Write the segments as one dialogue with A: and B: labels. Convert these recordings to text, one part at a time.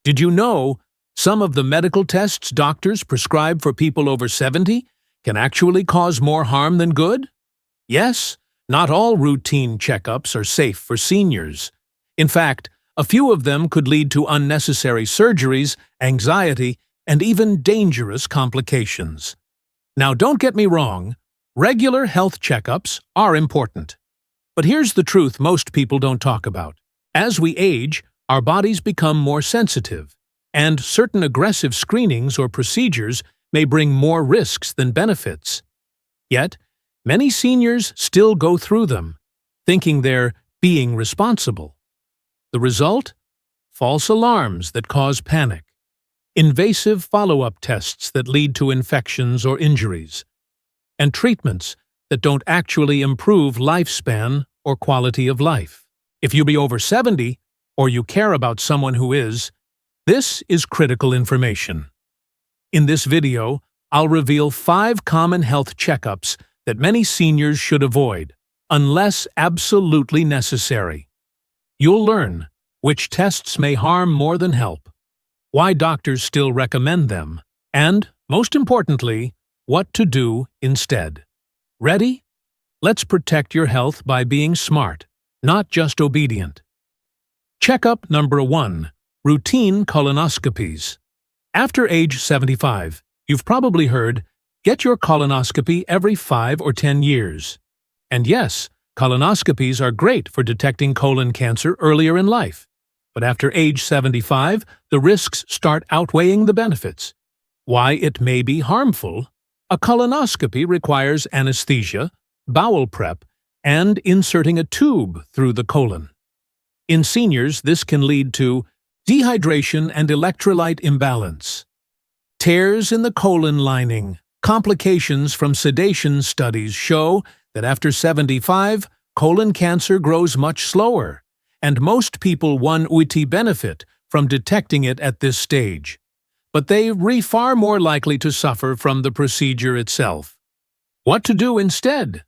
A: Did you know some of the medical tests doctors prescribe for people over 70 can actually cause more harm than good? Yes, not all routine checkups are safe for seniors. In fact, a few of them could lead to unnecessary surgeries, anxiety, and even dangerous complications. Now, don't get me wrong, regular health checkups are important. But here's the truth most people don't talk about. As we age, our bodies become more sensitive, and certain aggressive screenings or procedures may bring more risks than benefits. Yet, many seniors still go through them, thinking they're being responsible. The result? False alarms that cause panic, invasive follow-up tests that lead to infections or injuries, and treatments that don't actually improve lifespan or quality of life. If you be over 70, or you care about someone who is, this is critical information. In this video, I'll reveal 5 common health checkups that many seniors should avoid, unless absolutely necessary. You'll learn which tests may harm more than help, why doctors still recommend them, and, most importantly, what to do instead. Ready? Let's protect your health by being smart, not just obedient. Checkup number 1. Routine colonoscopies. After age 75, you've probably heard, get your colonoscopy every 5 or 10 years. And yes, colonoscopies are great for detecting colon cancer earlier in life. But after age 75, the risks start outweighing the benefits. Why it may be harmful? A colonoscopy requires anesthesia, bowel prep, and inserting a tube through the colon. In seniors, this can lead to dehydration and electrolyte imbalance, tears in the colon lining. Complications from sedation studies show that after 75, colon cancer grows much slower, and most people benefit from detecting it at this stage. But they're far more likely to suffer from the procedure itself. What to do instead?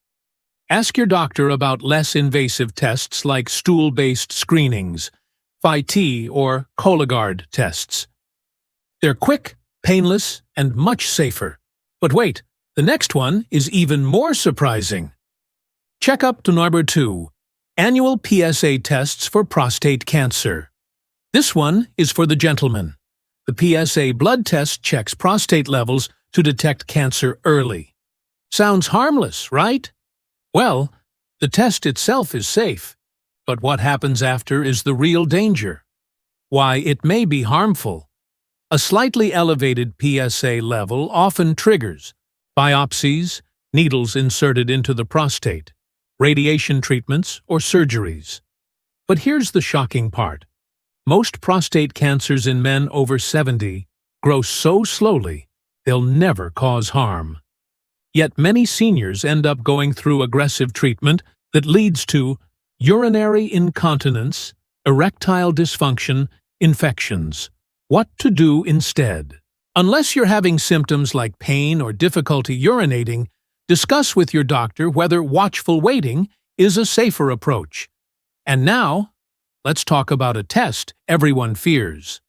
A: Ask your doctor about less invasive tests like stool-based screenings, FIT or Cologuard tests. They're quick, painless, and much safer. But wait, the next one is even more surprising. Checkup number 2. Annual PSA tests for prostate cancer. This one is for the gentleman. The PSA blood test checks prostate levels to detect cancer early. Sounds harmless, right? Well, the test itself is safe, but what happens after is the real danger. Why it may be harmful. A slightly elevated PSA level often triggers biopsies, needles inserted into the prostate, radiation treatments, or surgeries. But here's the shocking part. Most prostate cancers in men over 70 grow so slowly they'll never cause harm. Yet many seniors end up going through aggressive treatment that leads to urinary incontinence, erectile dysfunction, infections. What to do instead? Unless you're having symptoms like pain or difficulty urinating, discuss with your doctor whether watchful waiting is a safer approach. And now, let's talk about a test everyone fears.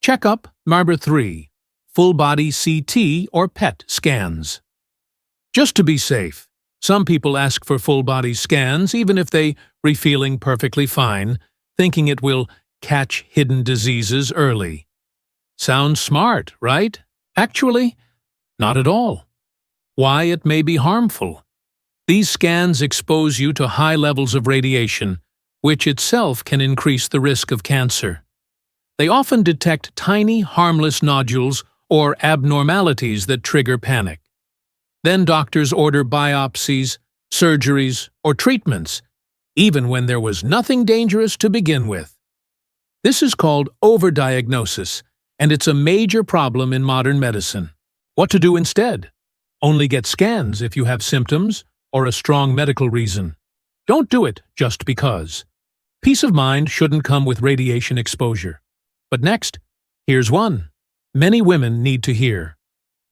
A: Checkup number 3. Full-body CT or PET scans. Just to be safe, some people ask for full-body scans even if they're feeling perfectly fine, thinking it will catch hidden diseases early. Sounds smart, right? Actually, not at all. Why it may be harmful. These scans expose you to high levels of radiation, which itself can increase the risk of cancer. They often detect tiny, harmless nodules or abnormalities that trigger panic. Then doctors order biopsies, surgeries, or treatments, even when there was nothing dangerous to begin with. This is called overdiagnosis, and it's a major problem in modern medicine. What to do instead? Only get scans if you have symptoms or a strong medical reason. Don't do it just because. Peace of mind shouldn't come with radiation exposure. But next, here's one many women need to hear.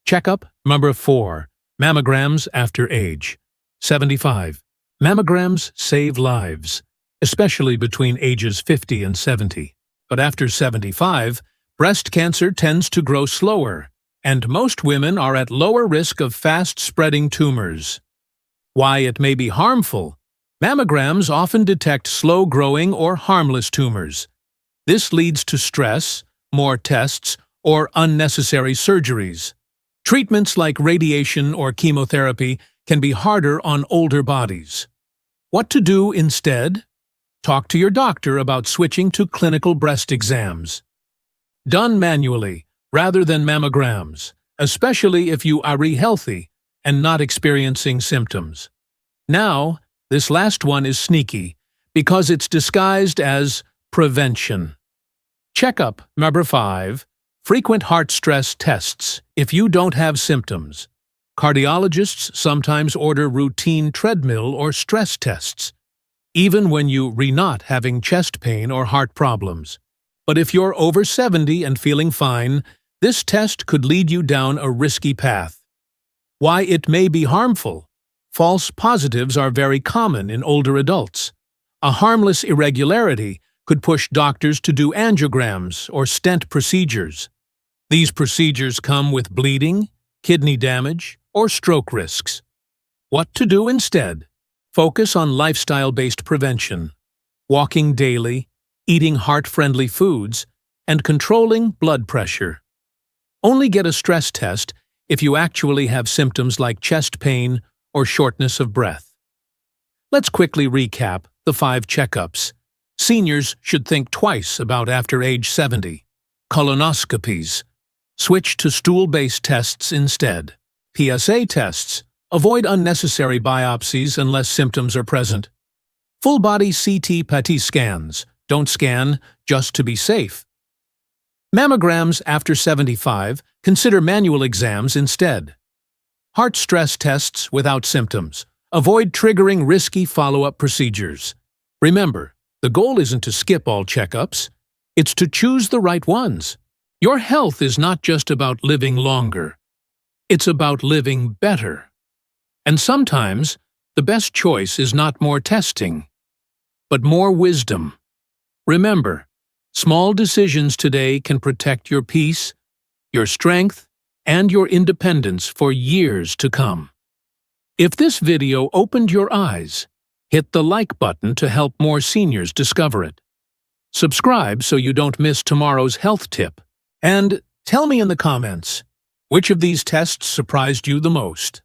A: Checkup number 4. Mammograms after age 75. Mammograms save lives, especially between ages 50 and 70. But after 75, Breast cancer tends to grow slower, and most women are at lower risk of fast-spreading tumors. Why it may be harmful? Mammograms often detect slow-growing or harmless tumors. This leads to stress, more tests, or unnecessary surgeries. Treatments like radiation or chemotherapy can be harder on older bodies. What to do instead? Talk to your doctor about switching to clinical breast exams. Done manually, rather than mammograms, especially if you are healthy and not experiencing symptoms. Now, this last one is sneaky because it's disguised as prevention. Checkup number 5. Frequent heart stress tests if you don't have symptoms. Cardiologists sometimes order routine treadmill or stress tests, even when you're not having chest pain or heart problems. But if you're over 70 and feeling fine, this test could lead you down a risky path. Why it may be harmful? False positives are very common in older adults. A harmless irregularity could push doctors to do angiograms or stent procedures. These procedures come with bleeding, kidney damage, or stroke risks. What to do instead? Focus on lifestyle-based prevention, walking daily, eating heart-friendly foods, and controlling blood pressure. Only get a stress test if you actually have symptoms like chest pain or shortness of breath. Let's quickly recap the 5 checkups seniors should think twice about after age 70. Colonoscopies. Switch to stool-based tests instead. PSA tests. Avoid unnecessary biopsies unless symptoms are present. Full-body CT/PET scans. Don't scan just to be safe. Mammograms after 75. Consider manual exams instead. Heart stress tests without symptoms. Avoid triggering risky follow-up procedures. Remember, the goal isn't to skip all checkups. It's to choose the right ones. Your health is not just about living longer. It's about living better. And sometimes, the best choice is not more testing, but more wisdom. Remember, small decisions today can protect your peace, your strength, and your independence for years to come. If this video opened your eyes, hit the like button to help more seniors discover it. Subscribe so you don't miss tomorrow's health tip. And tell me in the comments, which of these tests surprised you the most?